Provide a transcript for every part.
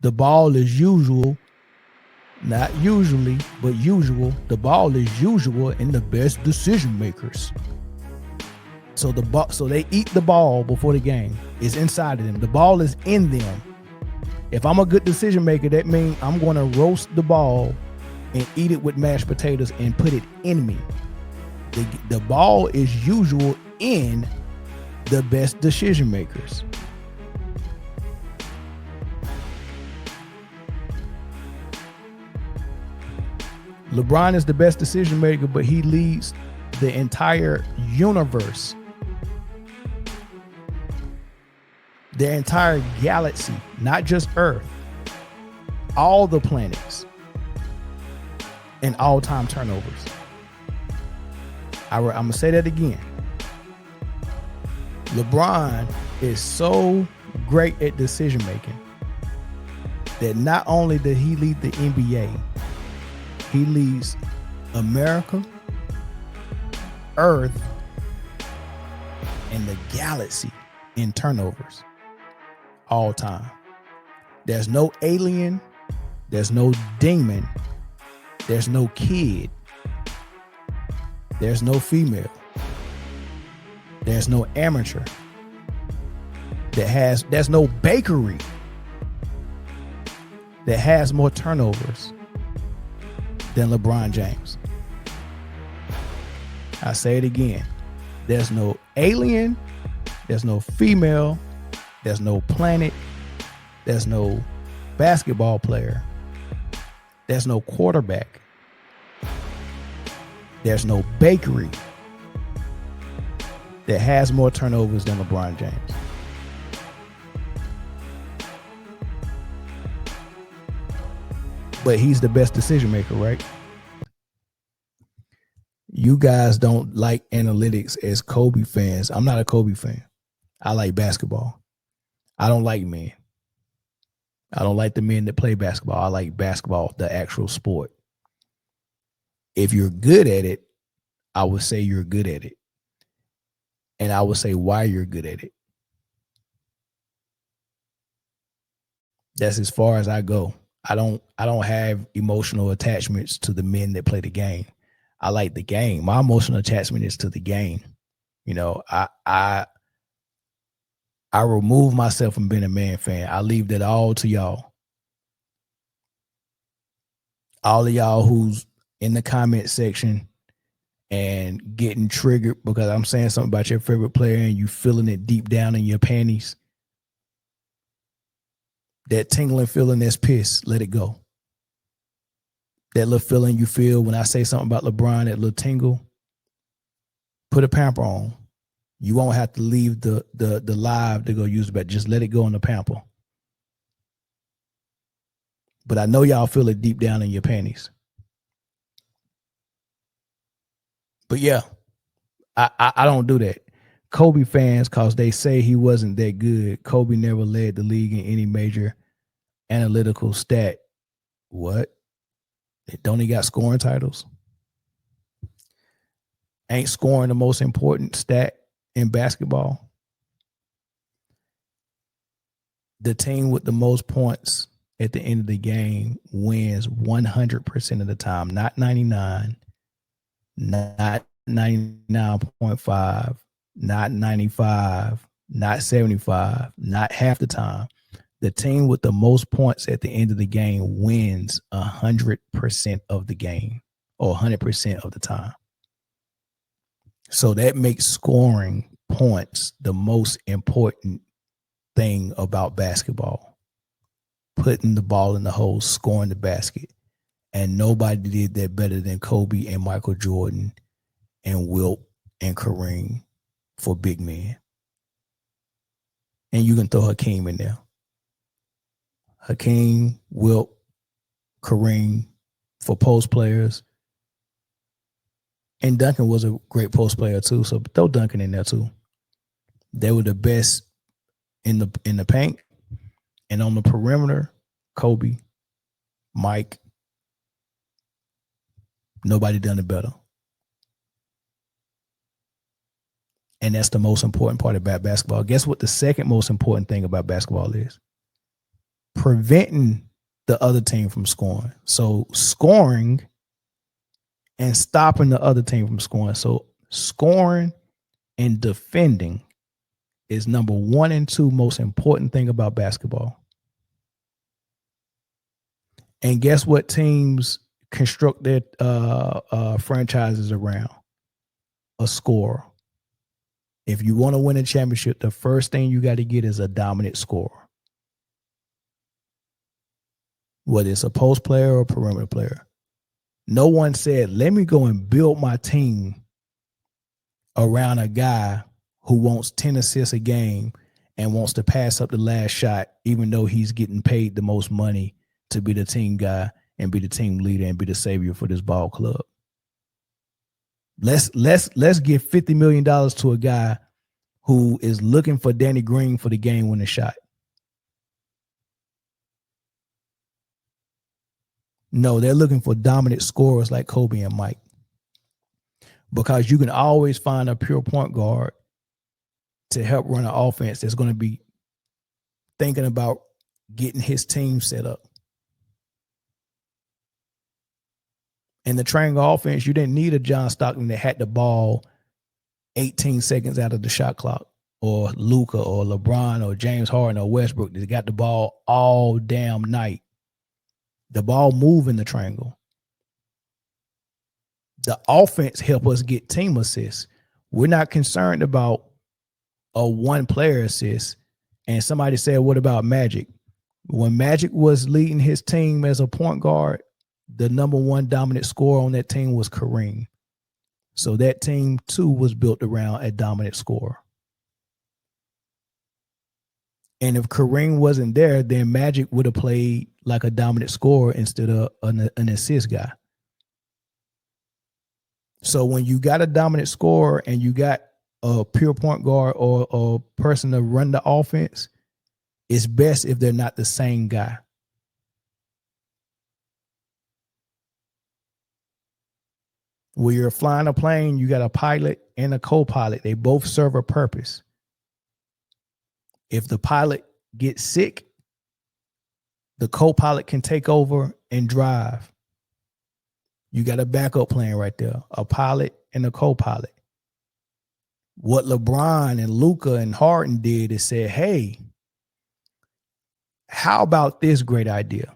The ball is usual, not usually, but usual. The ball is usual in the best decision makers. So they eat the ball before the game. It's inside of them. The ball is in them. If I'm a good decision maker, that means I'm going to roast the ball and eat it with mashed potatoes and put it in me. The ball is usual in the best decision makers. LeBron is the best decision maker, but he leads the entire universe, the entire galaxy, not just Earth, all the planets, in all-time turnovers. I'm going to say that again. LeBron is so great at decision making that not only did he lead the NBA, he leads America, Earth, and the galaxy in turnovers all time. There's no alien, there's no demon, there's no kid, there's no female, there's no amateur, there's no bakery that has more turnovers than LeBron James. I say it again. There's no alien, there's no female, there's no planet, there's no basketball player, there's no quarterback, there's no bakery that has more turnovers than LeBron James. But he's the best decision maker, right? You guys don't like analytics as Kobe fans. I'm not a Kobe fan. I like basketball. I don't like men. I don't like the men that play basketball. I like basketball, the actual sport. If you're good at it, I would say you're good at it. And I would say why you're good at it. That's as far as I go. I don't have emotional attachments to the men that play the game. I like the game. My emotional attachment is to the game. You know, I remove myself from being a man fan. I leave that all to y'all. All of y'all who's in the comment section and getting triggered because I'm saying something about your favorite player and you feeling it deep down in your panties. That tingling feeling that's pissed, let it go. That little feeling you feel when I say something about LeBron, that little tingle, put a pamper on. You won't have to leave the live to go use it, but just let it go in the pamper. But I know y'all feel it deep down in your panties. But yeah, I don't do that. Kobe fans, cause they say he wasn't that good. Kobe never led the league in any major analytical stat. What? Don't he got scoring titles? Ain't scoring the most important stat in basketball? The team with the most points at the end of the game wins 100% of the time, not 99, not 99.5, not 95, not 75, not half the time. The team with the most points at the end of the game wins 100% of the game or 100% of the time. So that makes scoring points the most important thing about basketball. Putting the ball in the hole, scoring the basket. And nobody did that better than Kobe and Michael Jordan and Wilt and Kareem for big men. And you can throw Hakeem in there. Hakeem, Wilt, Kareem for post players. And Duncan was a great post player too, so throw Duncan in there too. They were the best in the paint. And on the perimeter, Kobe, Mike, nobody done it better. And that's the most important part about basketball. Guess what the second most important thing about basketball is? preventing the other team from scoring. So scoring and stopping the other team from scoring. So scoring and defending is number 1 and 2 most important thing about basketball. And guess what teams construct their franchises around? A scorer. If you want to win a championship, the first thing you got to get is a dominant scorer. Whether it's a post player or a perimeter player. No one said, let me go and build my team around a guy who wants 10 assists a game and wants to pass up the last shot, even though he's getting paid the most money to be the team guy and be the team leader and be the savior for this ball club. Let's give $50 million to a guy who is looking for Danny Green for the game-winning shot. No, they're looking for dominant scorers like Kobe and Mike. Because you can always find a pure point guard to help run an offense that's going to be thinking about getting his team set up. In the triangle offense, you didn't need a John Stockton that had the ball 18 seconds out of the shot clock, or Luka or LeBron or James Harden or Westbrook that got the ball all damn night. The ball move in the triangle. The offense help us get team assists. We're not concerned about a one player assist. And somebody said, what about Magic? When Magic was leading his team as a point guard, the number 1 dominant scorer on that team was Kareem. So that team too was built around a dominant scorer. And if Kareem wasn't there, then Magic would have played like a dominant scorer instead of an assist guy. So when you got a dominant scorer and you got a pure point guard or a person to run the offense, it's best if they're not the same guy. When you're flying a plane, you got a pilot and a co-pilot. They both serve a purpose. If the pilot gets sick, the co-pilot can take over and drive. You got a backup plan right there, a pilot and a co-pilot. What LeBron and Luka and Harden did is said, hey, how about this great idea?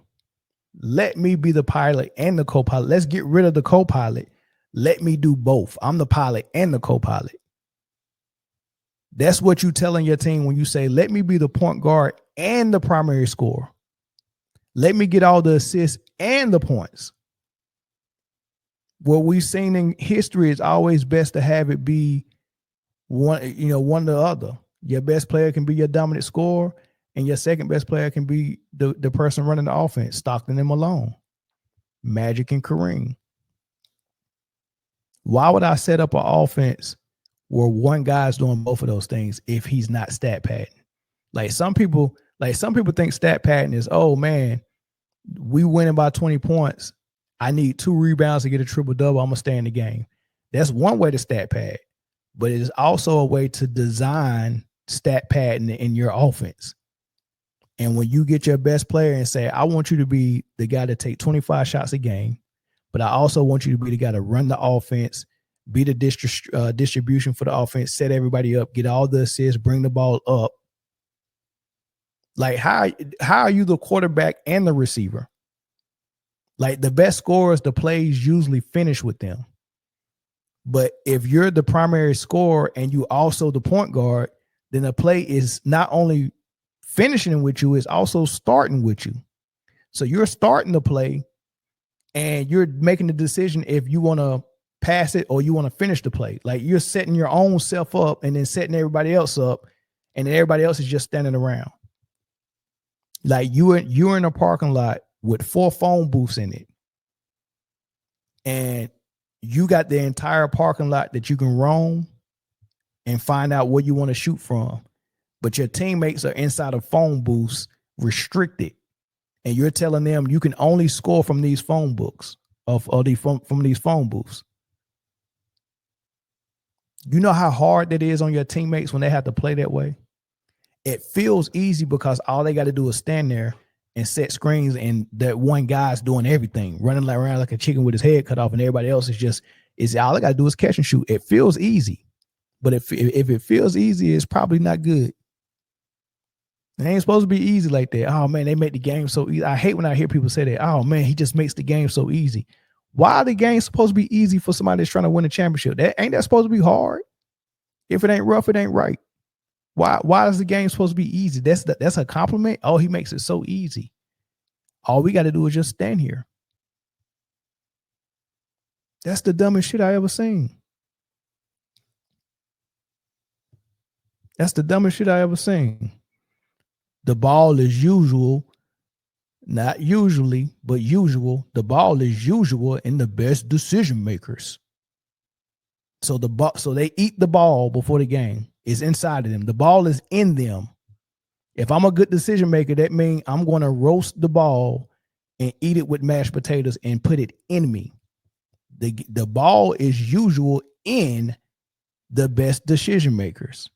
Let me be the pilot and the co-pilot. Let's get rid of the co-pilot. Let me do both. I'm the pilot and the co-pilot. That's what you telling your team when you say, let me be the point guard and the primary scorer. Let me get all the assists and the points. What we've seen in history is always best to have it be one or the other. Your best player can be your dominant scorer, and your second best player can be the person running the offense, Stockton and Malone, Magic and Kareem. Why would I set up an offense where one guy's doing both of those things if he's not stat padding? Like some people think stat padding is, oh man, we winning by 20 points. I need 2 rebounds to get a triple double. I'm gonna stay in the game. That's one way to stat pad, but it is also a way to design stat padding in your offense. And when you get your best player and say, I want you to be the guy to take 25 shots a game, but I also want you to be the guy to run the offense, be the distribution for the offense, set everybody up, get all the assists, bring the ball up. Like how are you the quarterback and the receiver? Like the best scorers, the plays usually finish with them. But if you're the primary scorer and you also the point guard, then the play is not only finishing with you, it's also starting with you. So you're starting the play and you're making the decision if you want to pass it or you want to finish the play. Like you're setting your own self up and then setting everybody else up, and then everybody else is just standing around. Like you're in a parking lot with 4 phone booths in it, and you got the entire parking lot that you can roam and find out where you want to shoot from, but your teammates are inside of phone booths restricted, and you're telling them you can only score from these phone books from these phone booths. You know how hard that is on your teammates when they have to play that way? It feels easy because all they got to do is stand there and set screens, and that one guy's doing everything, running around like a chicken with his head cut off, and everybody else is all I gotta do is catch and shoot. It feels easy, but if it feels easy, it's probably not good. It ain't supposed to be easy like that. Oh man, they make the game so easy. I hate when I hear people say that. Oh man, he just makes the game so easy. Why are the games supposed to be easy for somebody that's trying to win a championship? That supposed to be hard. If it ain't rough, it ain't right. Why is the game supposed to be easy? That's a compliment. Oh, he makes it so easy. All we got to do is just stand here. That's the dumbest shit I ever seen. That's the dumbest shit I ever seen. The ball is usual, not usually, but usual. The ball is usual in the best decision makers. So they eat the ball before the game. It's inside of them. The ball is in them. If I'm a good decision maker, that means I'm going to roast the ball and eat it with mashed potatoes and put it in me. The ball is usual in the best decision makers.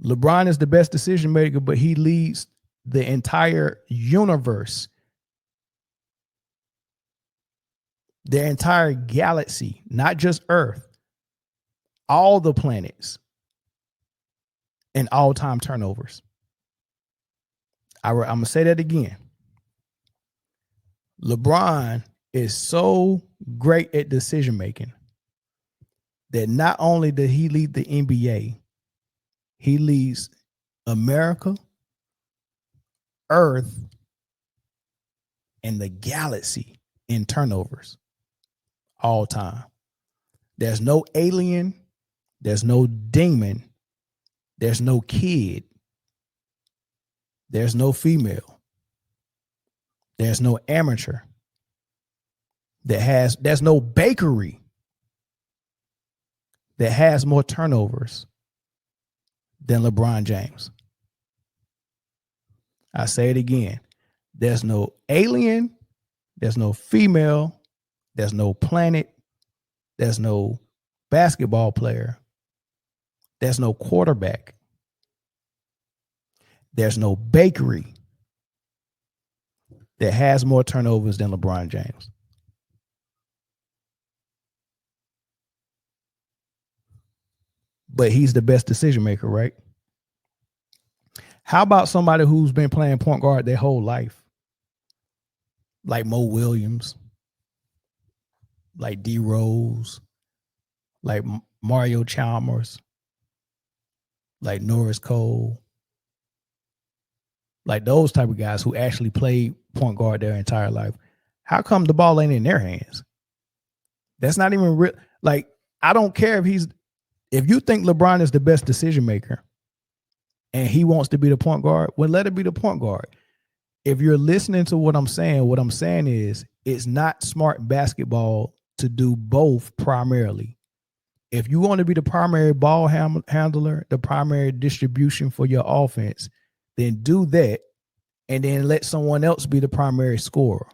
LeBron is the best decision maker, but he leads the entire universe, their entire galaxy, not just Earth, all the planets, in all-time turnovers. I'm going to say that again. LeBron is so great at decision making that not only did he lead the NBA, he leads America, Earth, and the galaxy in turnovers all time. There's no alien, there's no demon, there's no kid, there's no female, there's no amateur, there's no bakery that has more turnovers than LeBron James. I say it again. There's no alien, there's no female, there's no planet, there's no basketball player, there's no quarterback, there's no bakery that has more turnovers than LeBron James. But he's the best decision maker, right? How about somebody who's been playing point guard their whole life? Like Mo Williams, like D Rose, like Mario Chalmers, like Norris Cole, like those type of guys who actually played point guard their entire life. How come the ball ain't in their hands? That's not even real. Like, I don't care if you think LeBron is the best decision maker and he wants to be the point guard, well, let it be the point guard. If you're listening to what I'm saying is it's not smart basketball to do both primarily. If you want to be the primary ball handler, the primary distribution for your offense, then do that and then let someone else be the primary scorer.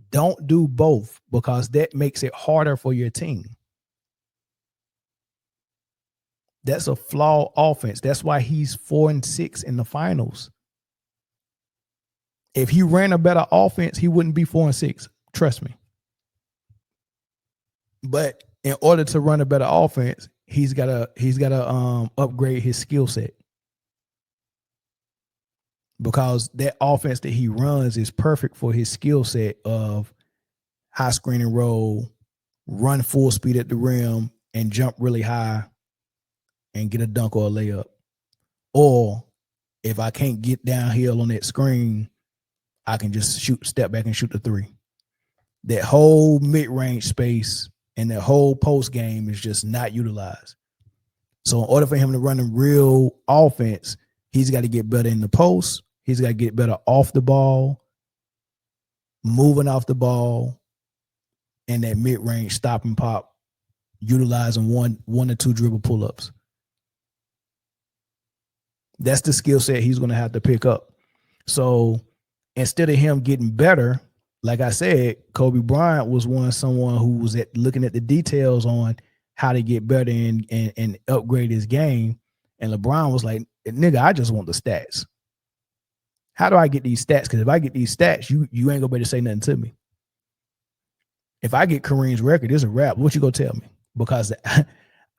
Don't do both because that makes it harder for your team. That's a flawed offense. That's why he's 4-6 in the finals. If he ran a better offense, he wouldn't be 4-6. Trust me. But in order to run a better offense, he's gotta upgrade his skill set. Because that offense that he runs is perfect for his skill set of high screen and roll, run full speed at the rim, and jump really high and get a dunk or a layup. Or if I can't get downhill on that screen, I can just step back and shoot the three. That whole mid-range space and that whole post game is just not utilized. So in order for him to run a real offense, he's got to get better in the post. He's got to get better off the ball, moving off the ball, and that mid-range stop and pop, utilizing one or two dribble pull-ups. That's the skill set he's going to have to pick up. So instead of him getting better, like I said, Kobe Bryant was someone who was looking at the details on how to get better and upgrade his game. And LeBron was like, nigga, I just want the stats. How do I get these stats? Because if I get these stats, you ain't gonna be able to say nothing to me. If I get Kareem's record, it's a wrap. What you gonna tell me? Because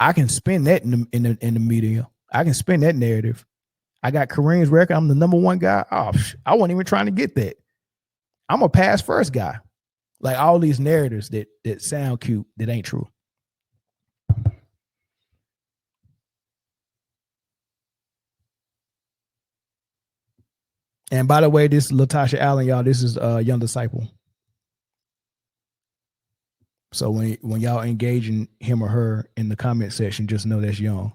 I can spin that in the media. I can spin that narrative. I got Kareem's record. I'm the number one guy. Oh, I wasn't even trying to get that. I'm a pass first guy. Like all these narratives that sound cute, that ain't true. And by the way, this Latasha Allen, y'all, this is Young Disciple. So when y'all engaging him or her in the comment section, just know that's Young.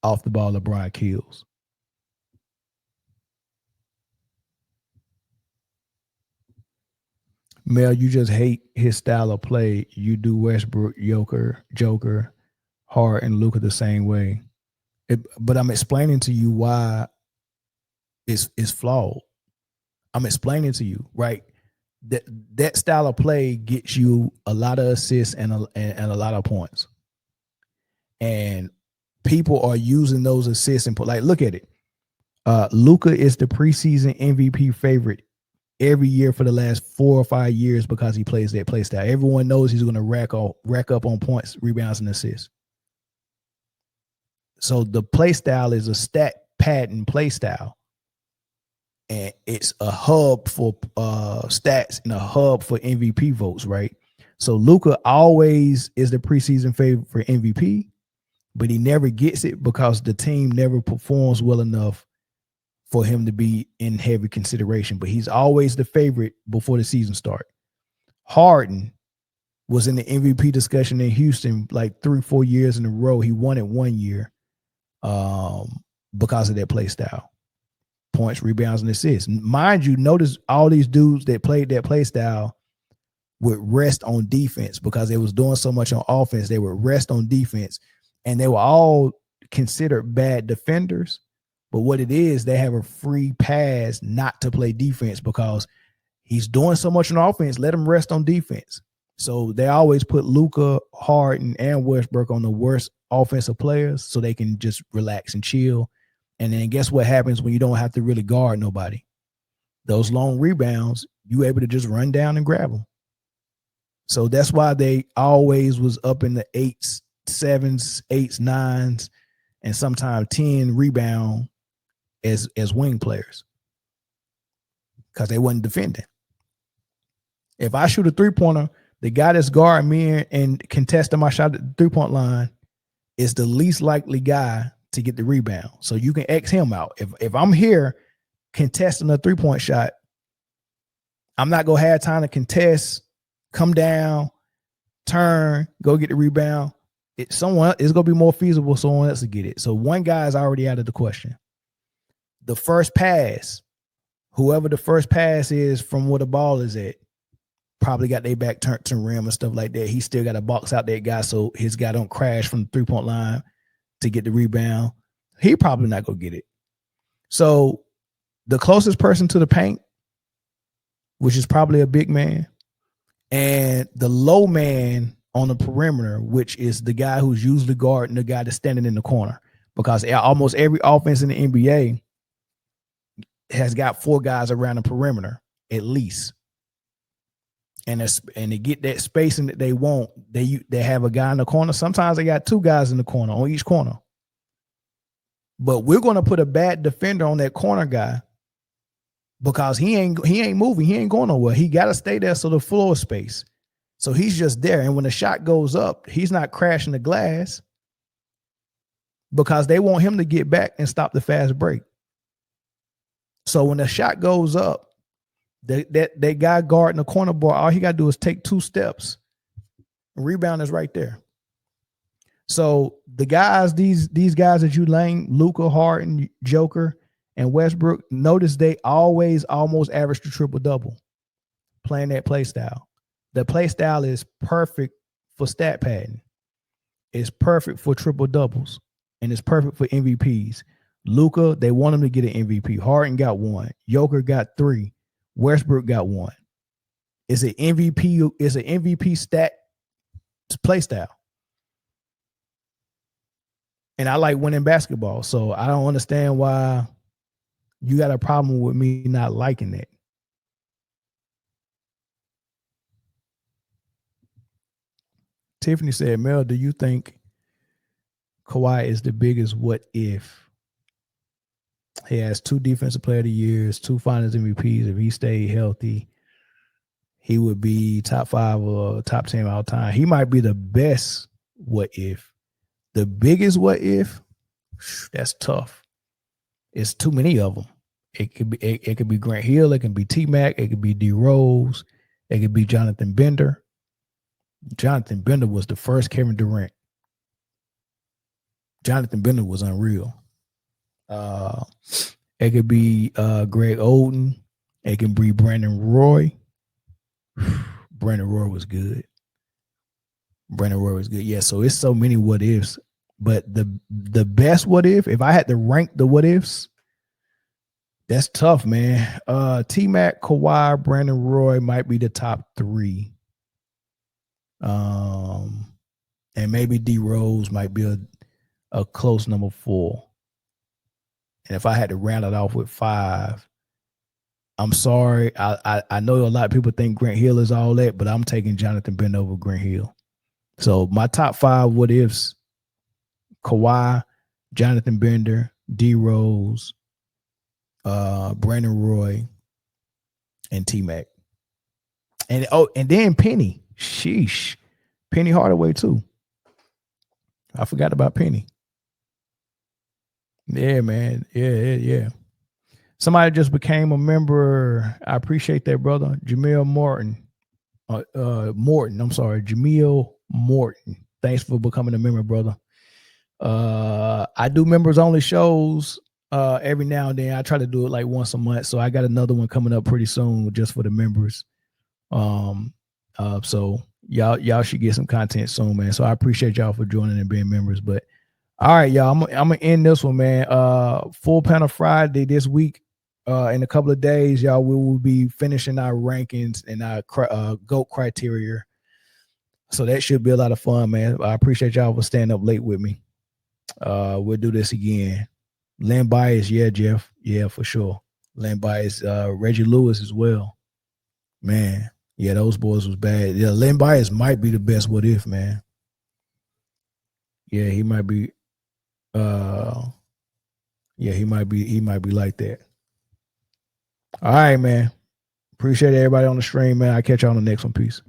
Off the ball, LeBron kills. Mel, you just hate his style of play. You do Westbrook, Joker, Hart, and Luka the same way. But I'm explaining to you why it's flawed. I'm explaining to you, right? That style of play gets you a lot of assists and a lot of points. And people are using those assists and like, look at it. Luka is the preseason MVP favorite every year for the last 4 or 5 years because he plays that play style. Everyone knows he's going to rack up on points, rebounds, and assists. So the play style is a stat pattern play style. And it's a hub for stats and a hub for MVP votes, right? So Luka always is the preseason favorite for MVP, but he never gets it because the team never performs well enough for him to be in heavy consideration. But he's always the favorite before the season starts. Harden was in the MVP discussion in Houston like 3-4 years in a row. He won it 1 year because of that play style. Points, rebounds, and assists. Mind you, notice all these dudes that played that play style would rest on defense because they was doing so much on offense. They would rest on defense, and they were all considered bad defenders. But what it is, they have a free pass not to play defense because he's doing so much on offense. Let him rest on defense. So they always put Luka, Harden, and Westbrook on the worst offensive players so they can just relax and chill. And then guess what happens when you don't have to really guard nobody? Those long rebounds, you able to just run down and grab them. So that's why they always was up in the 8s, 7s, 8s, 9s, and sometimes 10 rebound as wing players because they wasn't defending. If I shoot a three-pointer, the guy that's guarding me and contesting my shot at the three-point line is the least likely guy to get the rebound. So you can X him out. If I'm here contesting a three-point shot, I'm not going to have time to contest, come down, turn, go get the rebound. It's going to be more feasible someone else to get it. So one guy is already out of the question. The first pass, whoever the first pass is from where the ball is at, probably got their back turned to rim and stuff like that. He still got to box out that guy so his guy don't crash from the three-point line to get the rebound. He probably not going to get it. So the closest person to the paint, which is probably a big man, and the low man on the perimeter, which is the guy who's usually guarding the guy that's standing in the corner, because almost every offense in the NBA has got 4 guys around the perimeter at least. And to get that spacing that they want, they have a guy in the corner. Sometimes they got 2 guys in the corner on each corner. But we're going to put a bad defender on that corner guy because he ain't moving. He ain't going nowhere. He got to stay there so the floor is space. So he's just there. And when the shot goes up, he's not crashing the glass because they want him to get back and stop the fast break. So when the shot goes up, that guy guarding the corner board, all he got to do is take 2 steps. Rebound is right there. So the guys, these guys that you named, Luka, Harden, Joker, and Westbrook, notice they always almost average the triple-double playing that play style. The play style is perfect for stat padding. It's perfect for triple-doubles, and it's perfect for MVPs. Luka, they want him to get an MVP. Harden got 1. Joker got 3. Westbrook got 1. It's an MVP. It's an MVP stat play style. And I like winning basketball, so I don't understand why you got a problem with me not liking that. Tiffany said, Mel, do you think Kawhi is the biggest what if? He has 2 defensive player of the years, 2 finals MVPs. If he stayed healthy, he would be top 5 or top 10 all time. He might be the best what if. The biggest what if, that's tough. It's too many of them. It could be Grant Hill, it can be T-Mac, it could be D Rose, it could be Jonathan Bender. Jonathan Bender was the first Kevin Durant. Jonathan Bender was unreal. It could be Greg Oden. It can be Brandon Roy. Brandon Roy was good. Yeah, so it's so many what ifs. But the best what if I had to rank the what ifs, that's tough, man. T-Mac, Kawhi, Brandon Roy might be the top 3. And maybe D Rose might be a close number 4. And if I had to round it off with 5, I'm sorry. I know a lot of people think Grant Hill is all that, but I'm taking Jonathan Bender over Grant Hill. So my top 5 what ifs: Kawhi, Jonathan Bender, D Rose, Brandon Roy, and T-Mac. And then Penny. Sheesh. Penny Hardaway too. I forgot about Penny. Yeah, man. Yeah. Somebody just became a member. I appreciate that, brother. Jamil Morton. Jamil Morton. Thanks for becoming a member, brother. I do members only shows every now and then. I try to do it like once a month. So I got another one coming up pretty soon just for the members. So y'all should get some content soon, man. So I appreciate y'all for joining and being members. But all right, y'all, I'm gonna end this one, man. Full panel Friday this week. In a couple of days, y'all, we will be finishing our rankings and our GOAT criteria. So that should be a lot of fun, man. I appreciate y'all for staying up late with me. We'll do this again. Len Bias, yeah, Jeff. Yeah, for sure. Len Bias, Reggie Lewis as well. Man, yeah, those boys was bad. Yeah, Len Bias might be the best what if, man. Yeah, he might be he might be like that. All right, man. Appreciate everybody on the stream, man. I'll catch you on the next one. Peace.